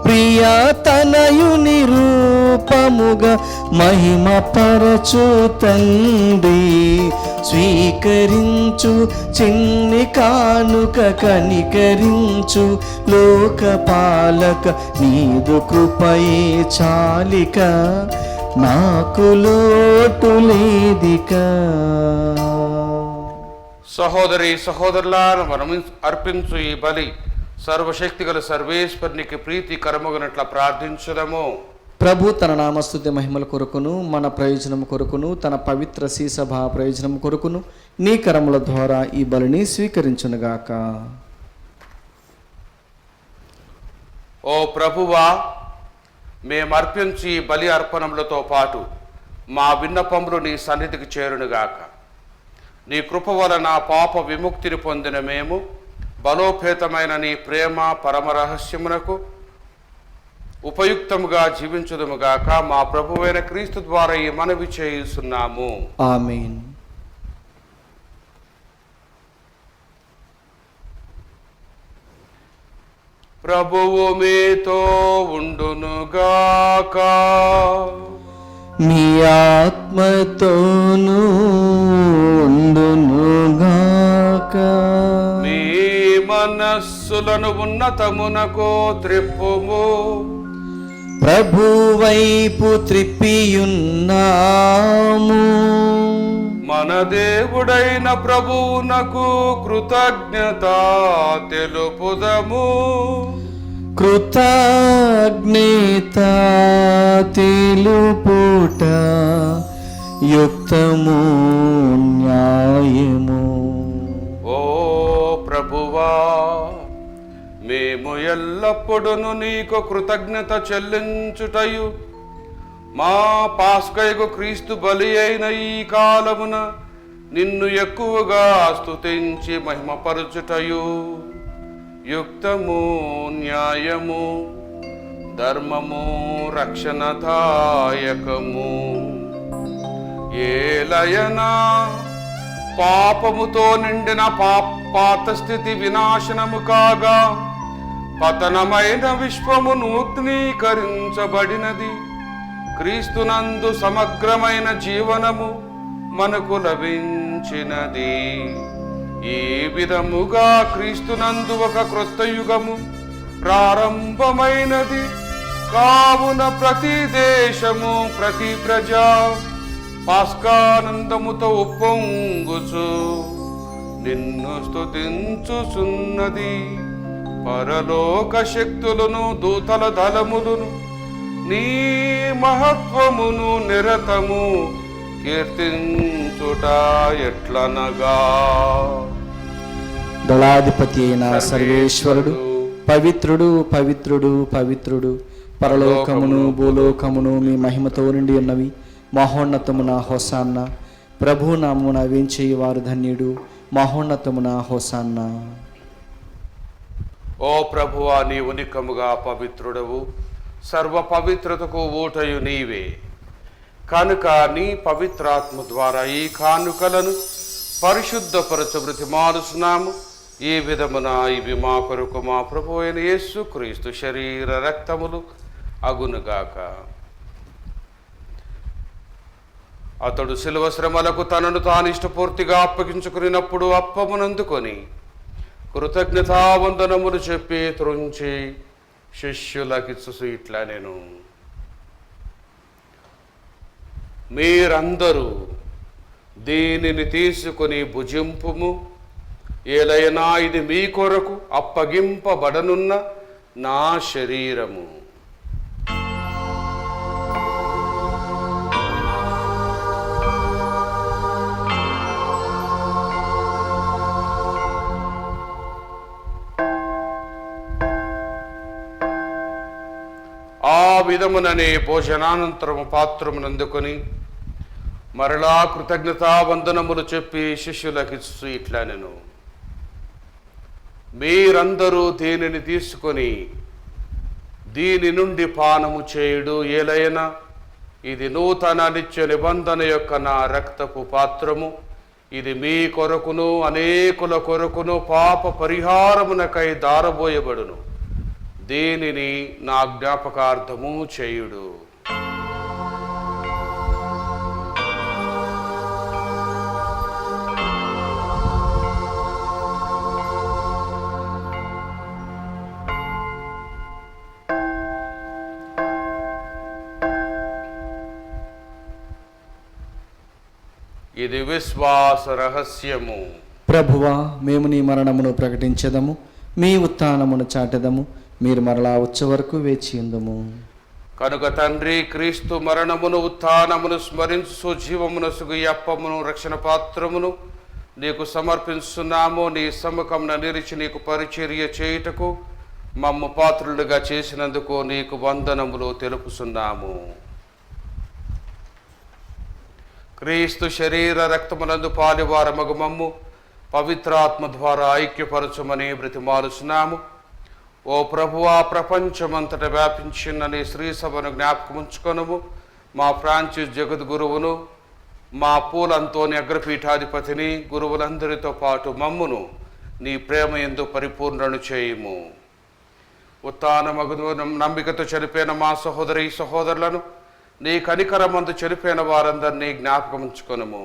ప్రియా తనయుని రూపముగా మహిమ పరచు తండ్రి. స్వీకరించు చిన్ని కానుక, కనికరించు లోకపాలక, నీదు కృపయే చాలిక, నాకు లోటు లేదిక. సహోదరి సహోదరులారా, మనం అర్పించు ఈ బలి సర్వశక్తిగల సర్వేశ్వరునికి ప్రీతికరమగునట్ల ప్రార్థించుదము. ప్రభు తన నామస్తుతి మహిమల కొరకును, మన ప్రయోజనం కొరకును, తన పవిత్ర సభ ప్రయోజనం కొరకును నీ కరముల ద్వారా ఈ బలిని స్వీకరించునుగాక. ఓ ప్రభువా, మేము అర్పించి ఈ బలి అర్పణములతో పాటు మా విన్నపములు నీ సన్నిధికి చేరునుగాక. నీ కృప వలన పాప విముక్తిని పొందిన మేము బలోపేతమైన నీ ప్రేమ పరమ రహస్యమునకు ఉపయుక్తముగా జీవించుదుముగాక. మా ప్రభువైన క్రీస్తు ద్వారా ఈ మనవి చేయుచున్నాము. ఆమేన్. ప్రభువు మీతో ఉండునుగాక. మీ ఆత్మతోనూ ఉండునుగాక. మీ మనస్సులను ఉన్నతమునకు త్రిప్పుము. ప్రభు వైపు త్రిప్పియున్నాము. మన దేవుడైన ప్రభువునకు కృతజ్ఞత తెలుపుదము. కృతజ్ఞత తెలుపుట యుక్తము న్యాయము. ఓ ప్రభువా, మేము ఎల్లప్పుడూ నీకు కృతజ్ఞత చెల్లించుటయు మా పాస్కయకు క్రీస్తు బలి అయిన ఈ కాలమున నిన్ను ఎక్కువగా స్తుతించి మహిమపరచుటయు యుక్తము న్యాయము ధర్మము రక్షణదాయకము. ఏలయనా పాపముతో నిండిన పాత స్థితి వినాశనము కాగా పతనమైన విశ్వము నూతనీకరించబడినది. క్రీస్తునందు సమగ్రమైన జీవనము మనకు లభించినది. ఈ విధముగా క్రీస్తునందు ఒక క్రొత్త యుగము ప్రారంభమైనది. కావున ప్రతి దేశము ప్రతి ప్రజ పాస్కానందముతో ఉప్పొంగుచు నిన్ను స్తుతించుచున్నది. పరలోక శక్తులను దూతల దళములను నీ మహత్వమును నిరతము కీర్తించుట ఎట్లనగా. దళాధిపతి అయిన సర్వేశ్వరుడు పవిత్రుడు పవిత్రుడు పవిత్రుడు, పరలోకమును భూలోకమును మీ మహిమతో నిండి ఉన్నవి. మహోన్నతమున హోసాన్న. ప్రభు నామమున వేంచేయి వారు ధన్యుడు. మహోన్నతమున హోసాన్న. ఓ ప్రభువా, నీ ఉనికముగా పవిత్రుడవు, సర్వ పవిత్రతకు ఊటయు నీవే. కనుక నీ పవిత్రాత్మ ద్వారా ఈ కానుకలను పరిశుద్ధపరచు బ్రతిమాలుచున్నాము. ఈ విధమున ఇవి మా కొరకు మా ప్రభు అయిన యేసు క్రీస్తు శరీర రక్తములు అగునుగాక. అతడు శిలువ శ్రమలకు తనను తాను ఇష్టపూర్తిగా అప్పగించుకున్నప్పుడు అప్పమునందుకొని కృతజ్ఞతావందనములు చెప్పి త్రుంచి శిష్యులకిచ్చు ఇట్లా నేను, మీరందరూ దీనిని తీసుకొని భుజింపుము. ఏలైనా ఇది మీ కొరకు అప్పగింపబడనున్న నా శరీరము. ఆ విధముననే భోజనానంతరము పాత్రమునందుకొని మరలా కృతజ్ఞతావందనములు చెప్పి శిష్యులకిచ్చు ఇట్లా నేను, మీరందరూ దీనిని తీసుకొని దీని నుండి పానము చేయుడు. ఏలైనా ఇది నూతన నిత్య నిబంధన యొక్క నా రక్తపు పాత్రము. ఇది మీ కొరకును అనేకుల కొరకును పాప పరిహారమునకై దారబోయబడును. దీనిని నా జ్ఞాపకార్థము చేయుడు. ఇది విశ్వాస రహస్యము. ప్రభువా, మేము నీ మరణమును ప్రకటించెదము, మీ ఉత్థానమును చాటెదము. మీరు మరలా వచ్చే వరకు వేచి ఉందుము. కనుక తండ్రి, క్రీస్తు మరణమును ఉత్థానమును స్మరించు జీవమునసుగు ఈ అప్పమును రక్షణ పాత్రమును నీకు సమర్పిస్తున్నాము. నీ సముఖమున నిలిచి నీకు పరిచర్య చేయుటకు మమ్ము పాత్రులుగా చేసినందుకు నీకు వందనములు తెలుపుతున్నాము. క్రీస్తు శరీర రక్తమునందు పాలివారమగు మమ్ము పవిత్రాత్మ ద్వారా ఐక్యపరచుమని బ్రతిమాలుచున్నాము. ఓ ప్రభువా, ప్రపంచమంతట వ్యాపించిన నీ శ్రీ సభను జ్ఞాపకముంచుకొనుము. మా ఫ్రాన్సిస్ జగద్గురువును, మా పూలంతోని అగ్రపీఠాధిపతిని, గురువులందరితో పాటు మమ్మును నీ ప్రేమ యందు పరిపూర్ణను చేయుము. ఉత్థానమగు నమ్మికతో చనిపోయిన మా సహోదరి సహోదరులను, నీ కనికరమందు చనిపోయిన వారందరినీ జ్ఞాపకముంచుకొనుము.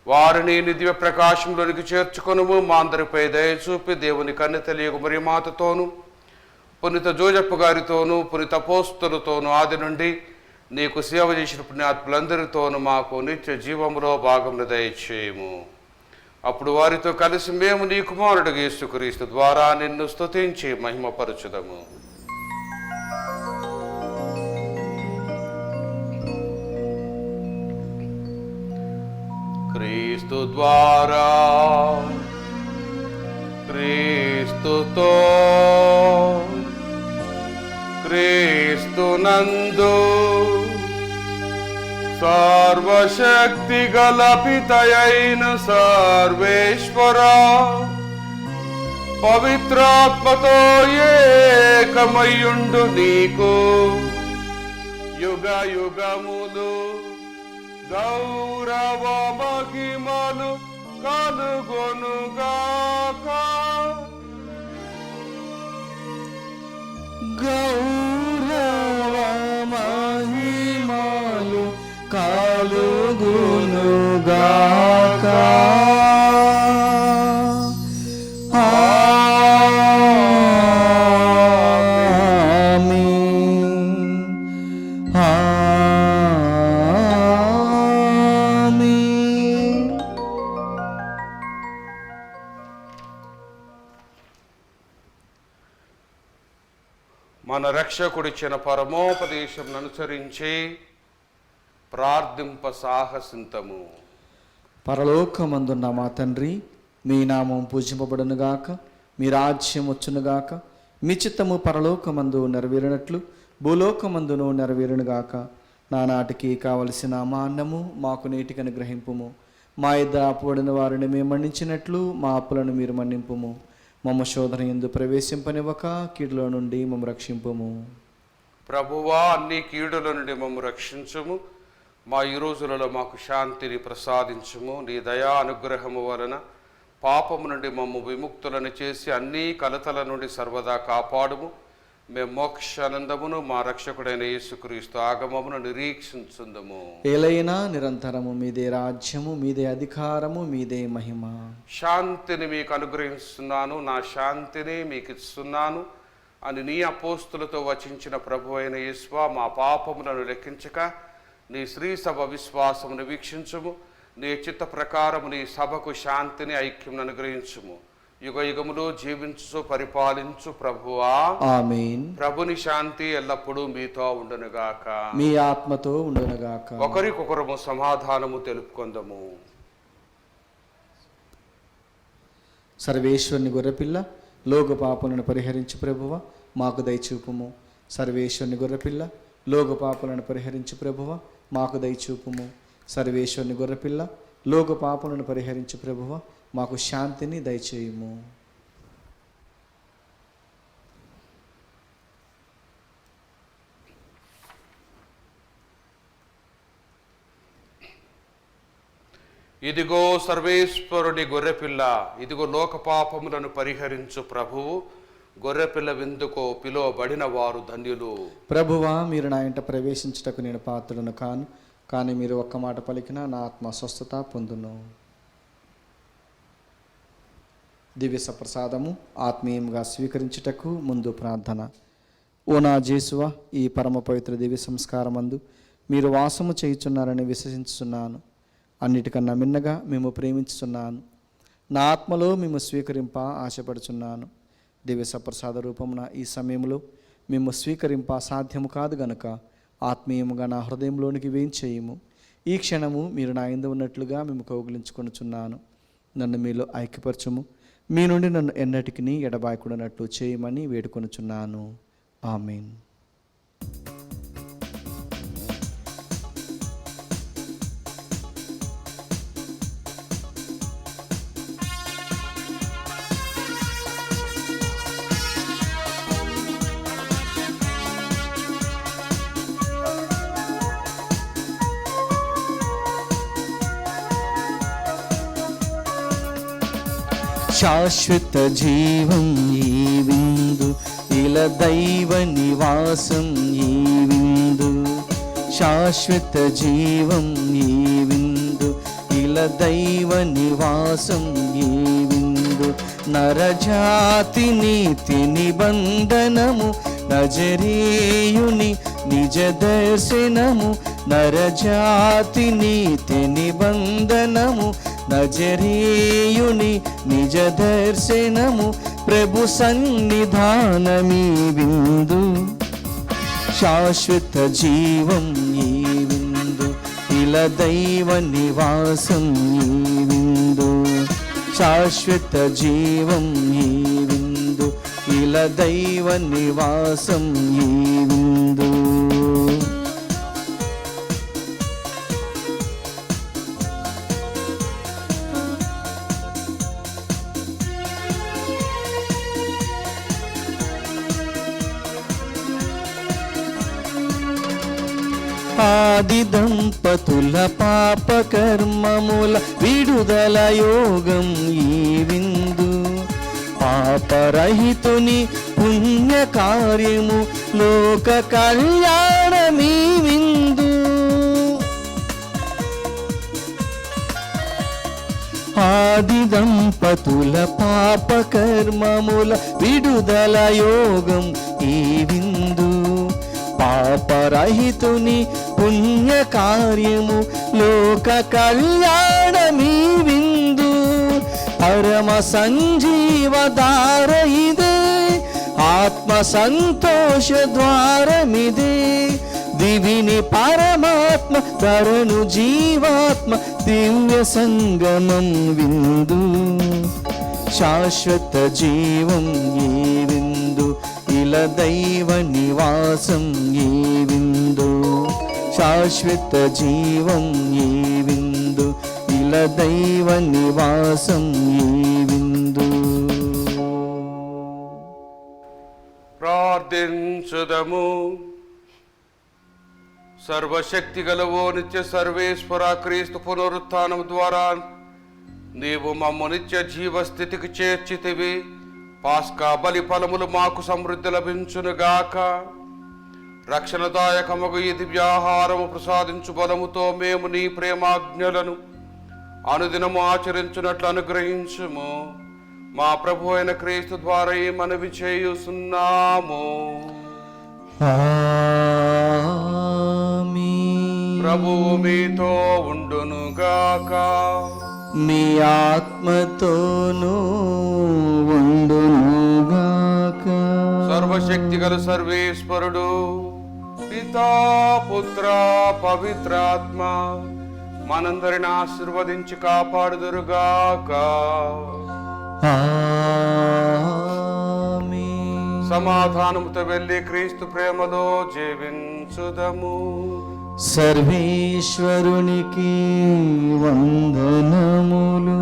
వారిని దివ్య ప్రకాశంలోనికి చేర్చుకొనుము. మా అందరిపై దయచూపి దేవుని కన్య తెలియకు మరి మాతతోను, పునీత జోజప్ప గారితోనూ, పునీత అపోస్తలుతోనూ, ఆది నుండి నీకు సేవ చేసిన పుణ్యాత్ములందరితోనూ మాకు నిత్య జీవములో భాగమును దయచేయము. అప్పుడు వారితో కలిసి మేము నీ కుమారుడు యేసుక్రీస్తు ద్వారా నిన్ను స్తుతించి మహిమపరచుదము. క్రీస్తు ద్వారా క్రీస్తుతో క్రీస్తునందు సర్వశక్తి గల పితయైన సర్వేశ్వర పవిత్రాత్మతో ఏకమయ్యుండు నీకు యుగ యుగములు గౌరవ మహిమలు కలుగొనుగాక. గౌరవ మహిమలు కలుగునుగాక. మన రక్షకుడిచ్చిన పరమోపదేశం అనుసరించి ప్రార్థింప సాహసింతము. పరలోకమందున్న మా తండ్రి, మీ నామం పూజింపబడునుగాక, మీ రాజ్యం వచ్చునుగాక, మీ చిత్తము పరలోకమందు నెరవేరినట్లు భూలోకమందును నెరవేరునుగాక. నానాటికి కావలసిన మా అన్నము మాకు నేటికి అనుగ్రహింపుము. మా ఇద్ద అప్పుబడిన వారిని మేము మన్నించినట్లు మా అప్పులను మీరు మన్నింపుము. మమ్మ శోధన యందు ప్రవేశింపనివ్వక కీడులో నుండి మమ్మ రక్షింపుము. ప్రభువా, అన్ని కీడుల నుండి మమ్ము రక్షించుము. మా ఈ రోజులలో మాకు శాంతిని ప్రసాదించుము. నీ దయా అనుగ్రహము వలన పాపము నుండి మమ్ము విముక్తులను చేసి అన్ని కలతల నుండి సర్వదా కాపాడుము. మేము మోక్షానందమును మా రక్షకుడైన యేసుక్రీస్తు ఆగమమును నిరీక్షించుందము. ఏలైనా నిరంతరము మీదే రాజ్యము, మీదే అధికారము, మీదే మహిమ. శాంతిని మీకు అనుగ్రహిస్తున్నాను, నా శాంతిని మీకు ఇస్తున్నాను అని నీ అపోస్తులతో వచించిన ప్రభు అయిన యేసువా, మా పాపములను లెక్కించక నీ శ్రీ సభ విశ్వాసమును వీక్షించుము. నీ చిత్త ప్రకారము నీ సభకు శాంతిని ఐక్యమును అనుగ్రహించుము. యుగ యుగములో జీవించు పరిపాలించు ప్రభువా, ఆమేన్. ప్రభుని శాంతి ఎల్లప్పుడూ మీతో ఉండునుగాక, మీ ఆత్మతో ఉండునుగాక. ఒకరికొకరము సమాధానము తెలుపుకొందము. సర్వేశ్వరుని గొర్రెపిల్ల, లోక పాపలను పరిహరించు ప్రభువ, మాకు దయచూపుము. సర్వేశ్వరుని గొర్రెపిల్ల, లోక పాపలను పరిహరించు ప్రభువ, మాకు దయచూపుము. సర్వేశ్వరుని గొర్రెపిల్ల, లోక పాపలను పరిహరించు ప్రభువ, మాకు శాంతిని దయచేయుము. ఇదిగో సర్వేశ్వరుని గొర్రెపిల్ల, ఇదిగో లోక పాపములను పరిహరించు ప్రభువు. గొర్రెపిల్ల విందుకో పిలువబడిన వారు ధన్యులు. ప్రభువా, మీరు నా ఇంట ప్రవేశించుటకు నేను పాత్రులను కాను, కానీ మీరు ఒక్క మాట పలికినా నా ఆత్మ స్వస్థత పొందును. దివ్య సప్రసాదము ఆత్మీయంగా స్వీకరించుటకు ముందు ప్రార్థన. ఓ నా జేసువా, ఈ పరమ పవిత్ర దివ్య సంస్కారమందు మీరు వాసము చేయుచున్నారని విశ్వసించుచున్నాను. అన్నిటికన్నా మిన్నగా మేము ప్రేమించుచున్నాను. నా ఆత్మలో మేము స్వీకరింప ఆశపడుచున్నాను. దివ్య సప్రసాద రూపమున ఈ సమయంలో మేము స్వీకరింప సాధ్యము కాదు గనుక ఆత్మీయముగా నా హృదయంలోనికి వేయించేయము. ఈ క్షణము మీరు నా యందు ఉన్నట్లుగా మేము కౌగిలించుకొనుచున్నాను. నన్ను మీలో ఐక్యపరచుము. మీ నుండి నన్ను ఎన్నటికి ఎడబాయకూడనట్లు చేయమని వేడుకొనుచున్నాను. ఆమేన్. శాశ్వత జీవం ఈ విందు, ఇల దైవ నివాసం ఈ విందు. శాశ్వత జీవం ఈ విందు, ఇల దైవ నివాసం ఈ విందు. నరజాతి నీతి నిబంధనము, నజరేయుని నిజ దర్శనము. నరజాతి నీతి నిబంధనము, నజరేయుని నిజ దర్శనము. ప్రభు సన్నిధానమీ విందు, శాశ్వత జీవం ఈ విందు. ఇల ఇలా దైవ నివాసం ఈ విందు, శాశ్వత జీవం ఈ విందు, ఇలా దైవ నివాసం ఈ విందు. ఆది దంపతుల పాప కర్మముల విడుదల యోగం ఈ విందు, పాపరహితుని పుణ్య కార్యము లోక కళ్యాణమీ విందు. ఆది దంపతుల పాప కర్మముల విడుదల యోగం ఈ విందు, పాపరహితుని పుణ్య కార్యము లోక కళ్యాణమీ విందు. పరమ సంజీవధార ఇదే, ఆత్మ సంతోష ద్వారమిదే, దివిని పరమాత్మ తరను జీవాత్మ దివ్య సంగమం విందు, శాశ్వత జీవం ఈ విందు, ఇలా దైవ నివాసం ఈ విందు, శాశ్వత జీవం ఈ విందు, ఇలా దైవ నివాసం ఈ విందు. ప్రార్థించుదము. సర్వశక్తి గలవో నిత్య సర్వేశ్వర క్రీస్తు పునరుత్థానం ద్వారా నీవు మమ్ము నిత్య జీవస్థితికి చేర్చితివి. పాస్కా బలి ఫలములు మాకు సమృద్ధి లభించునుగాక. రక్షణదాయకమగు ఈ దివ్యాహారము ప్రసాదించు బలముతో మేము నీ ప్రేమాజ్ఞలను అనుదినము ఆచరించున్నట్లు అనుగ్రహించుము. మా ప్రభు అయిన క్రీస్తు ద్వారా ఈ మనవి చేయుచున్నాము. ప్రభువు మీతో ఉండునుగాక. మీ ఆత్మతోనూ ఉండునుగాక. సర్వశక్తి గల సర్వేశ్వరుడు పితా పుత్ర పవిత్రాత్మ మనందరిని ఆశీర్వదించి కాపాడుదురుగాక. సమాధానముతో వెళ్ళి క్రీస్తు ప్రేమలో జీవించుదము. సర్వేశ్వరునికి వందనములు.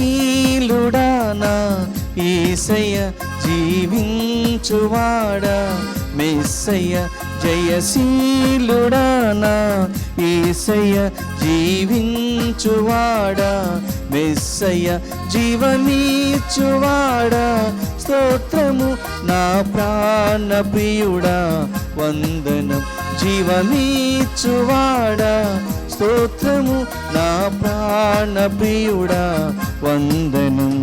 జయశీలుడానా యేసయ్య జీవించువాడా మెస్సయ్య. జయశీలుడానా యేసయ్య జీవించువాడా మెస్సయ్య. జీవమీచువాడా స్తోత్రము నా ప్రాణ ప్రియుడా వందనం. జీవమీచువాడా స్తోత్రము నా ప్రాణ ప్రియుడా వందనం.